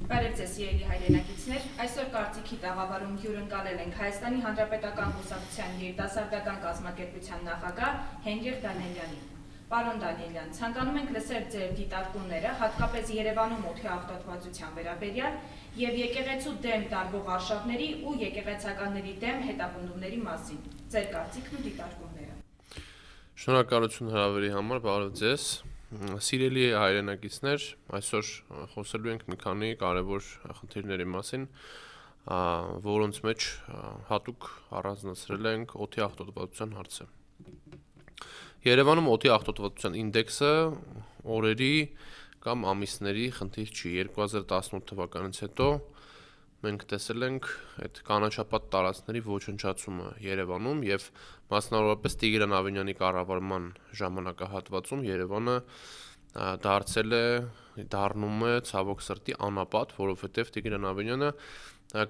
Բարև ձեզ սիրելի հայրենակիցներ, այսօր կարծիքի տաղավարում հյուրընկալել ենք Հայաստանի Հանրապետական Կուսակցության երիտասարդական կազմակերպության նախագահ Հենրիխ Դանիելյանին։ Պարոն Դանիելյան, ցանկանում ենք լսել ձեր դիտարկումները, հատկապես Երևանում օդի աղտոտվածության վերաբերյալ եւ եկեղեցու դեմ տարվող արշավների ու եկեղեցականների դեմ հետապնդումների մասին։ Ձեր կարծիքն ու դիտարկումները։ Շնորհակալություն հրավերի համար, բարև ձեզ։ Սիրելի հայրենակիցներ, այսօր խոսելու ենք մի քանի կարևոր խնդիրների մասին, որոնց մեջ հատուկ առանձնացրել ենք օդի աղտոտվածության հարցը։ Երևանում օդի աղտոտվածության ինդեքսը օրերի կամ ամիսների խնդիր չի։ 2018 թվականից հետո մենք տեսել ենք այդ կանաչապատ տարածքների ոչնչացումը Երևանում եւ մասնավորապես Տիգրան Ավինյանի կառավարման ժամանակահատվածում Երևանը դառնում է ցավոք սրտի անապատ, որովհետեւ Տիգրան Ավինյանը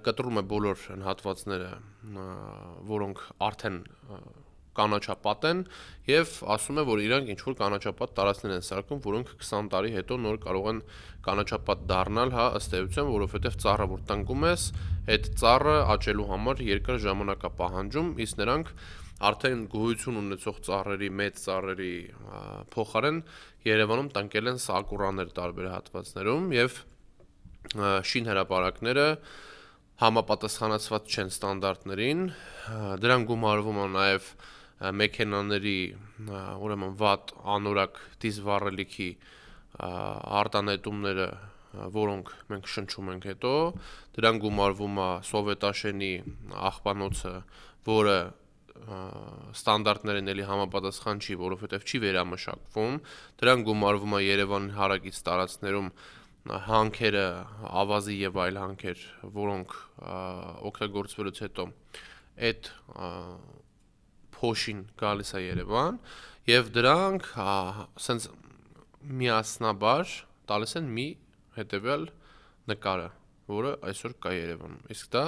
կտրում է բոլոր այն հատվածները, որոնք արդեն կանաչապատ են եւ ասում է, որ իրանք ինչ որ կանաչապատ տարածքներ են սարքում, որոնք 20 տարի հետո նոր կարող են կանաչապատ դառնալ, ըստ էության, որովհետեւ ծառը որ տնկում ես, այդ ծառը աճելու համար երկար ժամանակ է պահանջում, իսկ նրանք արդեն գոյություն ունեցող ծառերի, մեծ ծառերի փոխարեն Երևանում տնկել են սակուրաներ տարբեր հատվածներում եւ շինհրապարակները համապատասխանեցված չեն ստանդարտներին, դրան գումարվում է նաեւ մեքենաների ուրեմն վատ անորակ դիզվառելիքի արտանետումները, որոնք մենք շնչում ենք հետո, դրան գումարվում է Սովետաշենի աղբանոցը, որը ստանդարտներին էլի համապատասխան չի, որովհետև չի վերամշակվում, դրան գումարվում է Երևանի հարակից տարածքներում հանքերը, ավազի եւ այլ հանքեր, որոնք օգտագործվելուց հետո այդ փոշին գալիս է Երևան եւ դրանք ասենց միասնաբար տալիս են մի հետեւյալ նկարը, որը այսօր կա Երևանում։ Իսկ դա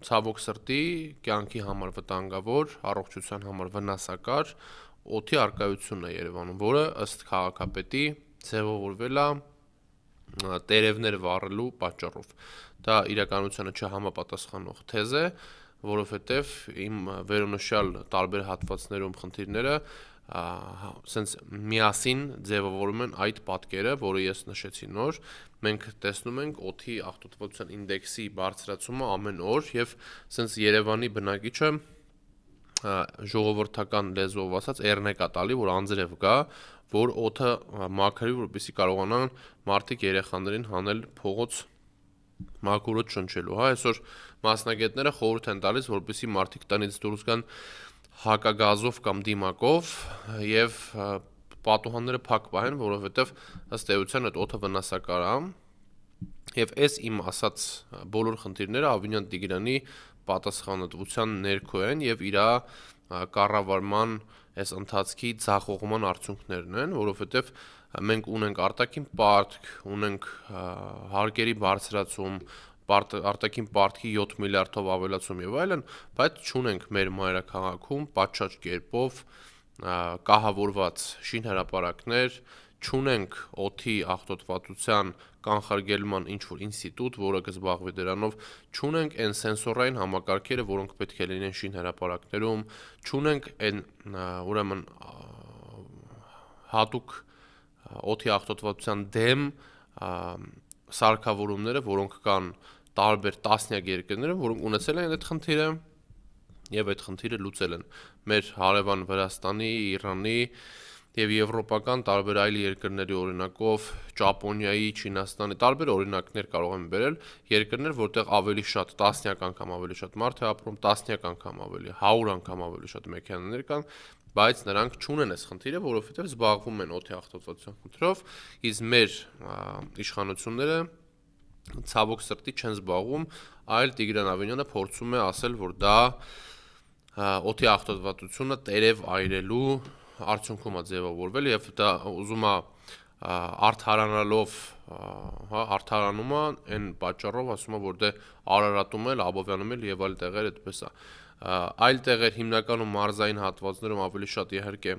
ցավոք սրտի կյանքի համար վտանգավոր, առողջության համար վնասակար օդի արկայությունն է Երևանում, որը ըստ քաղաքապետի ձևավորվել է տերևներ վառելու պատճառով։ Դա իրականությանը չհամապատասխանող թեզ է, որովհետև իմ վերոնշյալ տարբեր հատվածներում խնդիրները սենց միասին ձևավորում են այդ պատկերը, որը ես նշեցի նոր, մենք տեսնում ենք օդի աղտոտվածության ինդեքսի բարձրացումը ամեն օր եւ սենց Երևանի բնակիչը ժողովրդական լեզվով ասած էռնեկա տալի, որ անձրև գա, որ օդը մաքրի, որպեսզի կարողանան մարդիկ երեխաներին հանել փողոց մաքուր օդ շնչելու, այսօր մասնագետները խորհուրդ են տալիս, որպեսզի մարդիկ տնից դուրս գան հակագազով կամ դիմակով եւ պատուհանները փակ պահեն, որովհետեւ ըստ էության այդ օդը վնասակար է եւ այս իմ ասած բոլոր խնդիրները Ավինյան Տիգրանի պատասխանատվության ներքո են եւ իր կառավարման այս ընթացքի ձախողման արդյունքներն են, որովհետեւ մենք ունենք արտաքին պարտք, ունենք հարկերի բարձրացում, արտաքին պարտքի 7 միլիարդով ավելացում եւ այլն, բայց չունենք մեր մայրաքաղաքում պատշաճ կերպով կահավորված շինհրապարակներ, չունենք օդի աղտոտվածության կանխարգելման ինչ-որ ինստիտուտ, որը կզբաղվի դրանով, չունենք այն սենսորային համակարգերը, որոնք պետք է լինեն շինհրապարակներում, չունենք այն ուրեմն հատուկ օդի աղտոտվածության դեմ սարքավորումները, որոնք կան տարբեր տասնյակ երկրներում, որոնք ունեցել են այդ խնդիրը եւ այդ խնդիրը լուծել են մեր հարևան Վրաստանի, Իրանի եւ եվրոպական տարբեր այլ երկրների օրինակով, Ճապոնիայի, Չինաստանի տարբեր օրինակներ կարող եմ բերել, երկրներ, որտեղ ավելի շատ տասնյակ անգամ ավելի շատ մարդ է ապրում, տասնյակ անգամ ավելի, 100 անգամ ավելի շատ մեքենաներ կան, բայց նրանք չունեն այս խնդիրը, որովհետեւ զբաղվում են օդի աղտոտվածության խնդրով, իսկ մեր իշխանությունները ցավոք սրտի չեն զբաղվում, այլ Տիգրան Ավինյանը փորձում է ասել, որ դա օդի աղտոտվածությունը տերև այրելու արդյունքում է ձևավորվել եւ դա ուզում է արդարանալով, արդարանում է այն պատճառով, ասում է, որ դե Արարատում էլ, Աբովյանում էլ եւ այլ տեղեր այդպես է։ Այլ տեղեր հիմնականում մարզային հատվածներում ավելի շատ իհարկե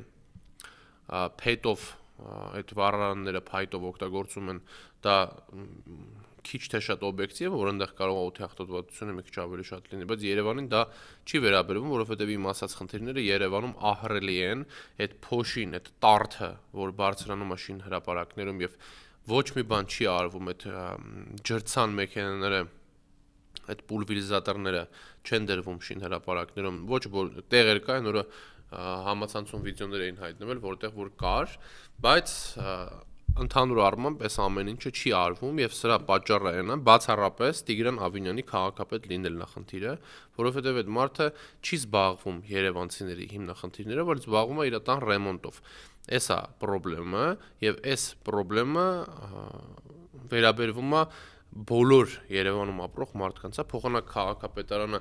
փետով այդ վառարանները փայտով օգտագործում են, դա քիչ թե շատ օբյեկտիվ է, որ այնտեղ կարող է օդի աղտոտվածությունը մի քիչ ավելի շատ լինի, բայց Երևանին դա չի վերաբերվում, որովհետև իմ ասած խնդիրները Երևանում ահռելի են, այդ փոշին, այդ տարթը, որ բարձրանում է շինհրապարակներում եւ ոչ մի բան չի արվում, այդ ջրցան մեքենաները, այդ պուլվերիզատորները չեն դրվում շինհրապարակներում, ոչ որ տեղեր կային, որը համացանցում վիդեոներ էին հայտնվել, որտեղ որ կար, բայց ընդհանուր առմամբ այս ամեն ինչը չի արվում եւ սրա պատճառը այն է բացառապես Տիգրան Ավինյանի քաղաքապետ լինելն է խնդիրը, որովհետեւ այդ մարդը չի զբաղվում երևանցիների հիմնախնդիրներով, որ զբաղվում է իր տան ռեմոնտով։ Էսա խնդրեմը եւ այս խնդրեմը վերաբերվում է բոլոր Երևանում ապրող մարդկանց, փոխանակ քաղաքապետարանը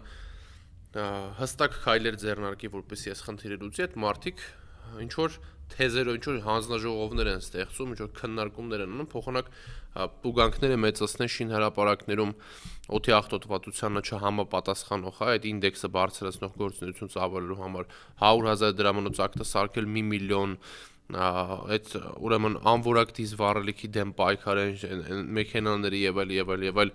հստակ քայլեր ձեռնարկի, որպեսզի այս խնդիրը լուծի, այդ մարդիկ ինչ որ թեզերով, ինչ որ հանձնաժողովներ են ստեղծում, ինչ որ քննարկումներ են անում, փոխանակ տուգանքները մեծացնեն շինհրապարակներում օդի աղտոտվածությանը չհամապատասխանող, այդ ինդեքսը բարձրացնող գործունեություն ծավալելու համար 100,000 դրամանոց ակտը սարքել 1 միլիոն, այդ ուրեմն անորակ դիզ վառելիքի դեմ պայքարեն մեքենաների եւ այլ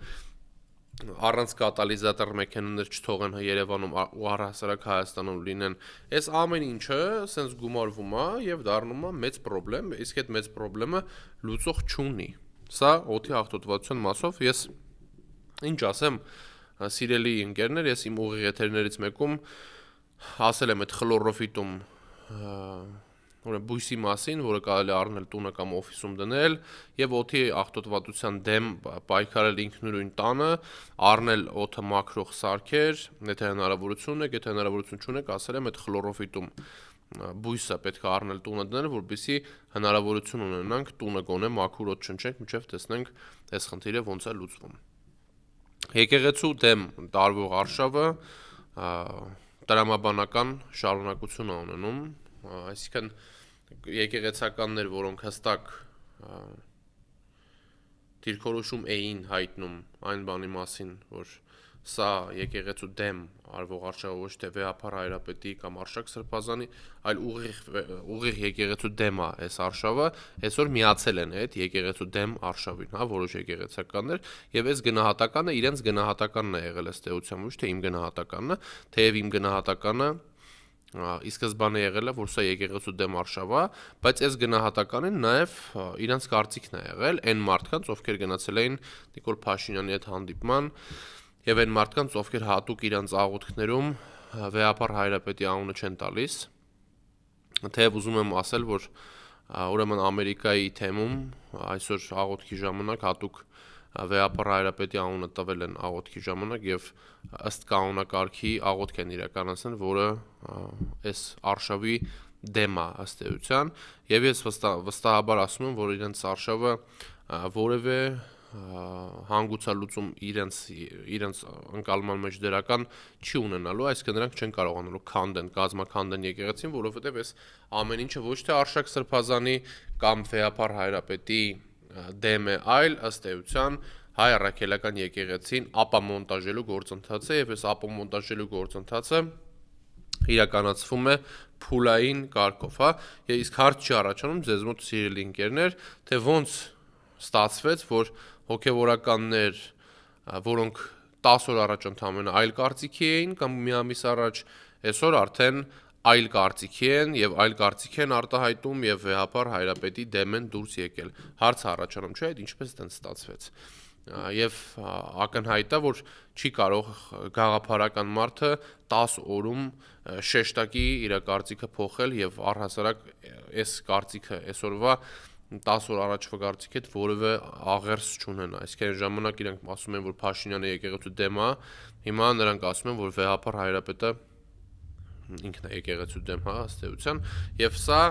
առանց կատալիզատոր մեքենաներ չթողեն Երևանում ու առհասարակ Հայաստանում լինեն, այս ամեն ինչը սենց գումարվում է եւ դառնում է մեծ խնդրեմ, իսկ այդ մեծ խնդրեմը լուծող չունի։ Սա օդի աղտոտվածության մասով ես ինչ ասեմ, սիրելի ընկերներ, ես իմ ուղիղ եթերներից մեկում ասել եմ այդ խլորոֆիտում բույսի մասին, որը կարելի առնել տունը կամ օֆիսում դնել եւ օդի աղտոտվածության դեմ պայքարել ինքնուրույն տանը, առնել օդը մաքրող սարքեր, եթե հնարավորություն ունեք, եթե հնարավորություն չունեք, ասել եմ այդ խլորոֆիտում բույսը պետք է առնել տունը դնել, որպեսզի հնարավորություն ունենանք տունը գոնե մաքուր օդ շնչենք, մինչեւ տեսնենք այս խնդիրը ոնց է լուծվում։ Եկեղեցու դեմ տարվող արշավը տրամաբանական շարունակություն է ունենում, այսինքն եկեղեցականներ, որոնք հստակ դիրքորոշում էին հայտնում այն բանի մասին, որ սա եկեղեցու դեմ արվող արշավը ոչ թե վեհապար Հայրապետի կամ Արշակ Սրբազանի, այլ ուղիղ եկեղեցու դեմ է այս արշավը, այսօր միացել են այդ եկեղեցու դեմ արշավին, հա, որոշ եկեղեցականներ, եւ այս գնահատականը իրենց գնահատականն է եղել ըստ էության, ոչ թե իմ գնահատականն է, թեև իմ գնահատականը ի սկզբանե եղել է, որ սա եկեղեցու դեմ արշավ է, բայց այս գնահատականին նաև իրենց կարծիքն է եղել այն մարդկանց, ովքեր գնացել էին Նիկոլ Փաշինյանի հետ հանդիպման, եւ այն մարդկանց, ովքեր հատուկ իրենց աղոթքներում վեհապար Հայրապետի անունը չեն տալիս, թեև ուզում եմ ասել, որ ուրեմն Ամերիկայի թեմում այսօր աղոթքի ժամանակ հատուկ վեհապար Հայրապետի անունը տվել են աղոթքի ժամանակ եւ ըստ կանոնակարգի աղոթք են իրականացնել, որը այս արշավի դեմ է ըստ էության, եւ ես վստահաբար ասում եմ, որ իրենց արշավը որևէ հանգուցալուծում իրենց ընկալման մեջ դրական չի ունենալու, այսինքն նրանք չեն կարողանալու քանդեն, կազմաքանդեն եկեղեցին, որովհետեւ այս ամեն ինչը ոչ թե Արշակ Սրբազանի կամ վեհապար Հայրապետի դեմ է, այլ ըստ էության հայ առաքելական եկեղեցին ապամոնտաժելու գործընթաց է եւ այս ապամոնտաժելու գործընթացը իրականացվում է փուլային կարգով, հա, եւ իսկ հարց չի առաջանում ձեզ մոտ սիրելի ընկերներ, թե ոնց ստացվեց, որ հոգեվորականներ, որոնք 10 օր առաջ ընդամենը այլ կարծիքի էին կամ մի ամիս առաջ, այսօր արդեն այլ կարծիքի են եւ այլ կարծիք են արտահայտում եւ վեհապար Հայրապետի դեմ են դուրս եկել։ Հարցը առաջանում չէ, այդ ինչպես դեն ստացվեց։ Եվ ակնհայտ է, որ չի կարող գաղափարական մարդը 10 օրում շեշտակի իր կարծիքը փոխել եւ առհասարակ այս կարծիքը այսօրվա 10 օր առաջվա կարծիքի հետ որևէ աղերս չունենա։ Այսինքն այն ժամանակ իրանք ասում են, որ Փաշինյանը եկեղեցու դեմ է, հիմա նրանք ասում են, որ վեհապար Հայրապետը ինքն է եկեղեցու դեմ, հա, ըստ էության, եւ սա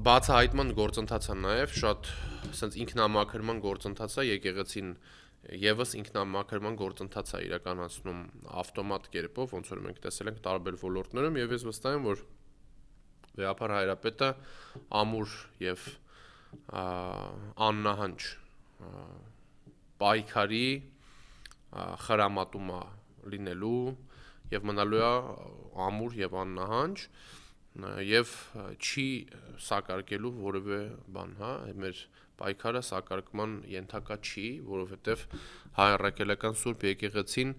բացահայտման գործընթաց է նաեւ շատ ասենց ինքնամաքրման գործընթաց է, եկեղեցին եւս ինքնամաքրման գործընթաց է իրականացնում ավտոմատ կերպով, ոնց որ մենք տեսել ենք տարբեր ոլորտներում, եւ ես վստահ եմ, որ վեհապար Հայրապետը ամուր եւ աննահանջ պայքարի խրամատում է լինելու եւ մնալու է ամուր եւ աննահանջ եւ չի սակարկելու որևէ բան, հա, մեր պայքարը սակարկման ենթակա չի, որովհետեւ հայ առաքելական Սուրբ եկեղեցին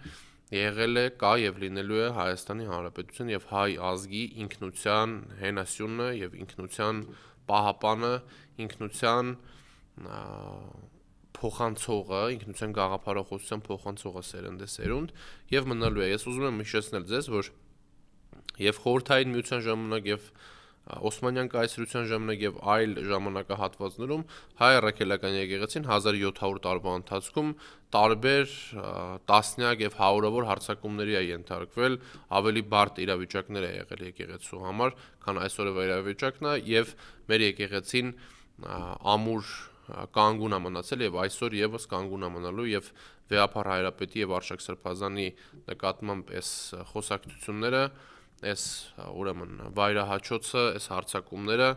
եղել է, կա եւ լինելու է Հայաստանի Հանրապետություն եւ հայ ազգի ինքնության հենասյունը եւ ինքնության պահապանը, ինքնության փոխանցողը, ինքնության գաղափարախոսության փոխանցողը սերնդեսերունդ եւ մնալու է։ Ես ուզում եմ հիշեցնել ձեզ, որ եւ Խորհրդային Միության ժամանակ եւ Օսմանյան կայսրության ժամանակ եւ այլ ժամանակահատվածներում հայ առաքելական եկեղեցին 1700 տարվա ընթացքում տարբեր տասնյակ եւ հարյուրավոր հարձակումների է ենթարկվել, ավելի բարդ իրավիճակներ է եղել եկեղեցու համար, քան այսօրվա իրավիճակն է եւ մեր եկեղեցին ամուր կանգուն է մնացել եւ այսօր եւս կանգուն է մնալու եւ Վեհափառ Հայրապետի եւ Արշակ Սրբազանի նկատմամբ այս խոսակցությունները, այս ուրեմն վայրահաչոցը, այս հարձակումները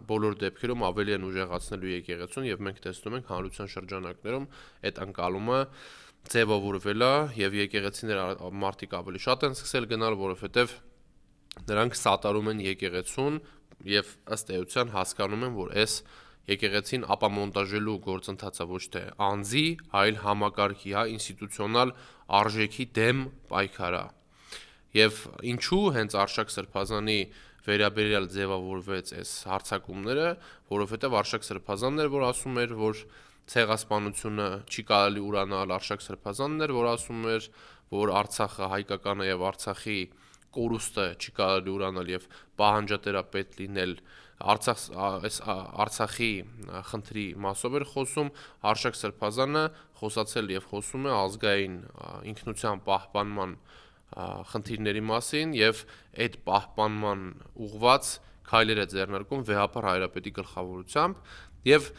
բոլոր դեպքերում ավելի են ուժեղացնելու եկեղեցուն եւ մենք տեսնում ենք հանրության շրջանակներում այդ անկալումը ձևավորվել է եւ եկեղեցիները մարդիկ ավելի շատ են սկսել գնալ, որովհետեւ նրանք սատարում են եկեղեցուն եւ ըստ էության հասկանում են, որ այս եկեղեցին ապամոնտաժելու գործընթացը ոչ թե անձի, այլ համակարգի, հա, ինստիտուցիոնալ արժեքի դեմ պայքար է։ Եվ ինչու հենց Արշակ Սրբազանի վերաբերյալ ձևավորվեց այս հարձակումները, որովհետև Արշակ Սրբազանն էր, որ ասում էր, որ ցեղասպանությունը չի կարելի ուրանալ, Արշակ Սրբազանն էր, որ ասում էր, որ Արցախը հայկական է եւ Արցախի կորուստը չի կարելի ուրանալ եւ պահանջատերապետ լինել Արցախի խնդրի մասով էր խոսում, Արշակ Սրբազանը խոսացել եւ խոսում է ազգային ինքնության պահպանման խնդիրների մասին եւ այդ պահպանման ուղղված քայլեր է ձեռնարկում Վեհափառ Հայրապետի գլխավորությամբ եւ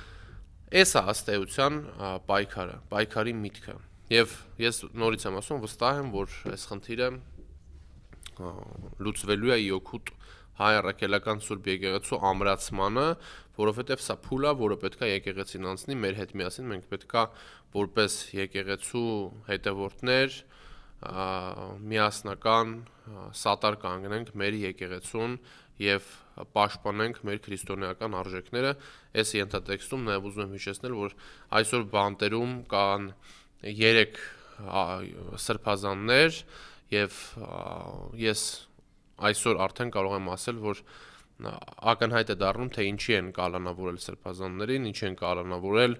այս է ըստ էության պայքարի միտքը եւ ես նորից եմ ասում վստահ եմ որ այս խնդիրը լուծվելու է իօքուտ հայ առաքելական Սուրբ եկեղեցու ամրացմանը, որովհետև սա փուլ է, որը պետք է եկեղեցին անցնի մեր հետ միասին, մենք պետք է որպես եկեղեցու հետևորդներ միասնական սատար կանգնենք մեր եկեղեցուն եւ պաշտպանենք մեր քրիստոնեական արժեքները։ Այս ենթատեքստում նաեւ ուզում եմ հիշեցնել, որ այսօր բանտերում կան 3 սրբազաններ եւ ես այսօր արդեն կարող եմ ասել, որ ակնհայտ է դառնում, թե ինչի են կալանավորել սրբազաններին, ինչի են կալանավորել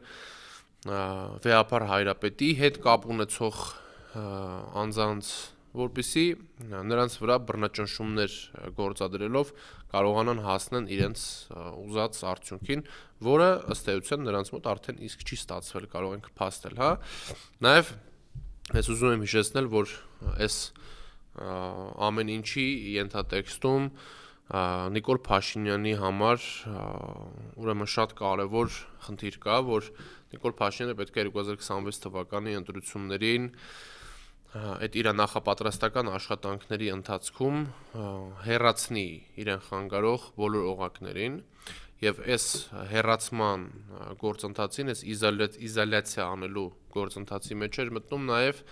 Վեհափառ Հայրապետի հետ կապ ունեցող անձանց, որպեսզի նրանց վրա բռնաճնշումներ գործադրելով կարողանան հասնել իրենց ուզած արդյունքին, որը ըստ էության նրանց մոտ արդեն իսկ չի ստացվել, կարող ենք փաստել, հա։ Նաև ես ուզում եմ հիշեցնել, որ այս ամեն ինչի ենթատեքստում Նիկոլ Փաշինյանի համար ուրեմն շատ կարևոր խնդիր կա, որ Նիկոլ Փաշինյանը պետք է 2026 թվականի ընտրություններին այդ իր նախապատրաստական աշխատանքների ընթացքում հեռացնի իրեն խանգարող բոլոր օղակներին եւ այս հեռացման գործընթացին, այս իզոլյացիա անելու գործընթացի մեջ էր մտնում նաեւ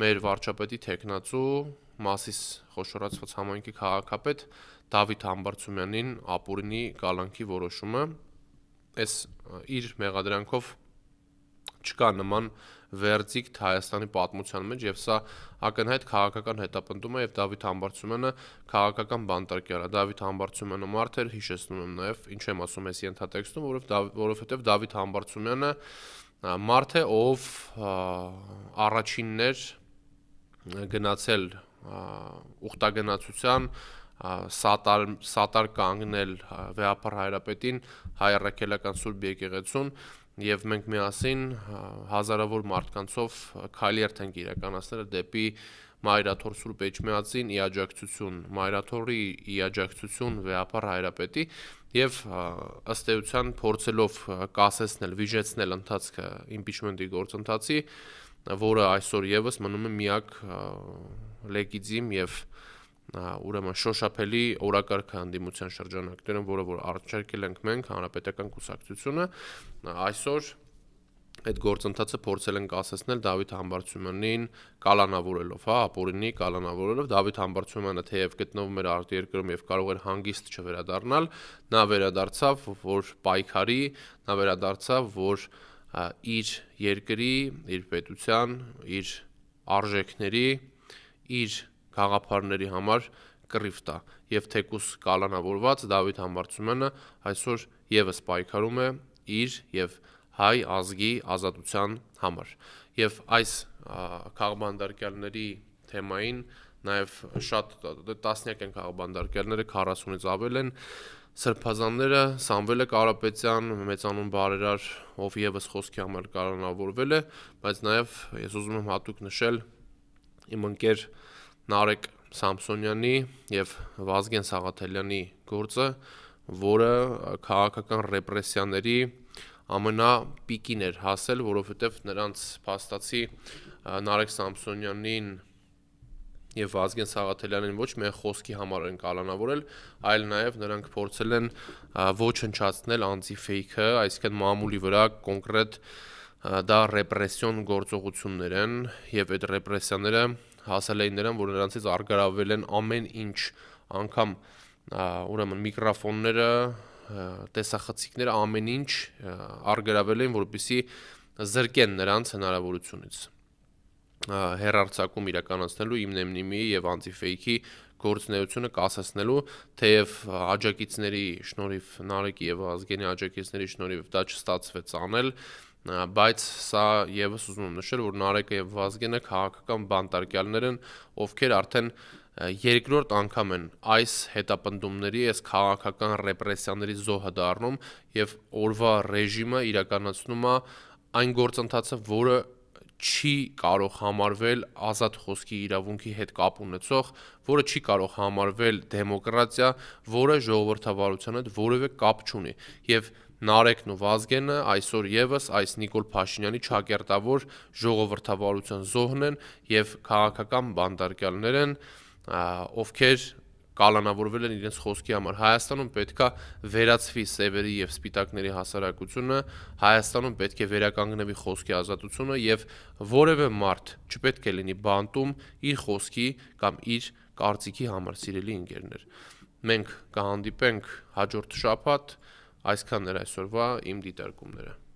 մեր վարչապետի տեխնացու Մասիս խոշորացված համայնքի քաղաքապետ Դավիթ Համբարձումյանին ապօրինի կալանքի որոշումը, այս իր մեղադրանքով չկա նման վերցիկտ Հայաստանի պատմության մեջ եւ սա ակնհայտ քաղաքական հետապնդում է եւ Դավիթ Համբարձումյանը քաղաքական բանտարկյալ է։ Դավիթ Համբարձումյանը մարդ էր, հիշեցնում եմ նաեւ ինչ եմ ասում այս ենթատեքստում, որովհետեւ Դավիթ Համբարձումյանը մարդ է, ով առաջինն էր գնացել ուխտագնացության սատար կանգնել Վեհափառ Հայրապետին հայ առաքելական Սուրբ եկեղեցուն եւ մենք միասին հազարավոր մարդկանցով քայլերթ ենք իրականացնել դեպի Մայրաթոր Սուրբ Էջմիածին իաջակցություն, Մայրաթորի իաջակցություն Վեհափառ Հայրապետի եւ ըստ էության փորձելով կասեցնել, վիժեցնել ընթացքը իմպիչմենտի գործընթացի, որը այսօր եւս մնում է միակ լեգիտիմ եւ ուրեմն շոշափելի օրակարգ հանդիմության շրջանակներում, որը որ առաջարկել ենք մենք հանրապետական կուսակցությունը, այսօր այդ գործընթացը փորձել են կասեցնել Դավիթ Համբարձումյանին կալանավորելով, ապօրինի կալանավորելով։ Դավիթ Համբարձումյանը թեև գտնվում էր արտերկրում եւ կարող էր հանգիստ չվերադառնալ, նա վերադարձավ, որ պայքարի, նա վերադարձավ, որ իր երկրի, իր պետության, իր արժեքների, իր գաղափարների համար կռիվ տա։ Եվ թեկուս կալանավորված Դավիթ Համբարձումյանը այսօր եւս պայքարում է իր եւ հայ ազգի ազատության համար։ Եվ այս քաղբանդարկյալների թեմային նաև շատ տասնյակ են քաղբանդարկյալները, 40-ից ավել են սրբազանները, Սամվելը Կարապետյան, մեծանուն բարերար, ով եւս խոսքի համար կալանավորվել է, բայց նաև ես ուզում եմ հատուկ նշել իմ ընկեր Նարեկ Սամսոնյանի եւ Վազգեն Սաղաթելյանի գործը, որը քաղաքական ռեպրեսիաների ամենապիկին էր հասել, որովհետև նրանց փաստացի Նարեկ Սամսոնյանին եւ Վազգեն Սաղաթելյանին ոչ միայն խոսքի համար են կալանավորել, այլ նաեւ նրանք փորձել են ոչնչացնել անձի ֆեյքը, այսինքն մամուլի վրա կոնկրետ դա ռեպրեսիոն գործողություններ են եւ այդ ռեպրեսիաները հասել էին նրան, որ նրանցից արգարավել են ամեն ինչ, անգամ ուրեմն միկրոֆոնները, տեսախցիկները, ամեն ինչ արգարավել էին, որպեսզի զրկեն նրանց հնարավորությունից հերարցակում իրականացնելու իմնեմնիմի եւ անտիֆեյքի գործունեությունը կասեցնելու, թեև աջակիցների շնորհիվ Նարեկի եւ Ազգենի աջակիցների շնորհիվ դա չստացվեց անել, բայց սա եւս ուզում եմ նշել, որ Նարեկը եւ Վազգենը քաղաքական բանտարկյալներ են, ովքեր արդեն երկրորդ անգամ են այս հետապնդումների, այս քաղաքական ռեպրեսիաների զոհը դառնում եւ օրվա ռեժիմը իրականացնում է այն գործընթացը, որը չի կարող համարվել ազատ խոսքի իրավունքի հետ կապ ունեցող, որը չի կարող համարվել դեմոկրատիա, որը ժողովրդավարության հետ որևէ կապ չունի։ Եվ Նարեկն ու Վազգենը այսօր եւս այս Նիկոլ Փաշինյանի ճակերտավոր ժողովրդավարության զոհն են եւ քաղաքական բանտարկյալներ են, ովքեր կալանավորվել են իրենց խոսքի համար։ Հայաստանում պետքա վերացվի սևերի եւ սպիտակների հասարակությունը, Հայաստանում պետք է վերականգնվի խոսքի ազատությունը եւ որևէ մարդ չպետք է լինի բանտում իր խոսքի կամ իր կարծիքի համար, սիրելի ընկերներ։ Մենք կհանդիպենք հաջորդ շաբաթ, այսքանն էր այսօրվա իմ դիտարկումները։